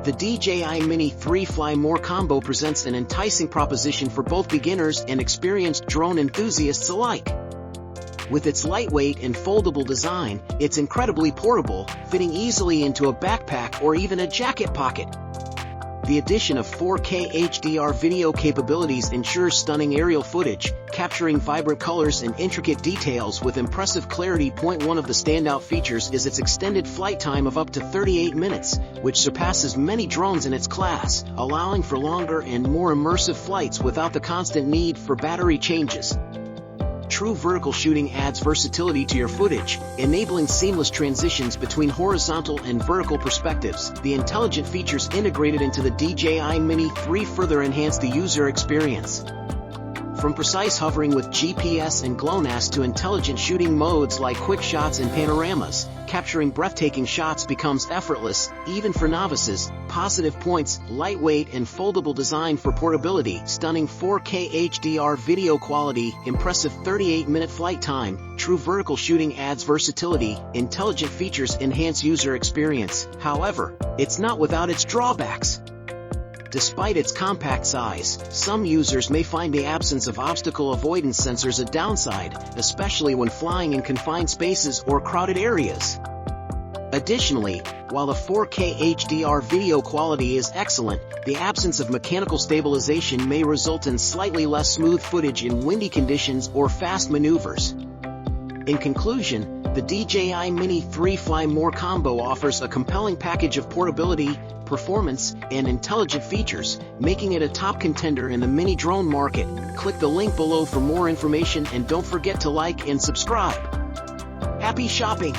The DJI Mini 3 Fly More combo presents an enticing proposition for both beginners and experienced drone enthusiasts alike. With its lightweight and foldable design, it's incredibly portable, fitting easily into a backpack or even a jacket pocket. The addition of 4K HDR video capabilities ensures stunning aerial footage, capturing vibrant colors and intricate details with impressive clarity. One of the standout features is its extended flight time of up to 38 minutes, which surpasses many drones in its class, allowing for longer and more immersive flights without the constant need for battery changes. True vertical shooting adds versatility to your footage, enabling seamless transitions between horizontal and vertical perspectives. The intelligent features integrated into the DJI Mini 3 further enhance the user experience. From precise hovering with GPS and GLONASS to intelligent shooting modes like quick shots and panoramas, capturing breathtaking shots becomes effortless, even for novices. Positive points: lightweight and foldable design for portability, stunning 4K HDR video quality, impressive 38-minute flight time, true vertical shooting adds versatility, intelligent features enhance user experience. However, it's not without its drawbacks. Despite its compact size, some users may find the absence of obstacle avoidance sensors a downside, especially when flying in confined spaces or crowded areas. Additionally, while the 4K HDR video quality is excellent, the absence of mechanical stabilization may result in slightly less smooth footage in windy conditions or fast maneuvers. In conclusion, the DJI Mini 3 Fly More combo offers a compelling package of portability, performance, and intelligent features, making it a top contender in the mini drone market. Click the link below for more information and don't forget to like and subscribe. Happy shopping!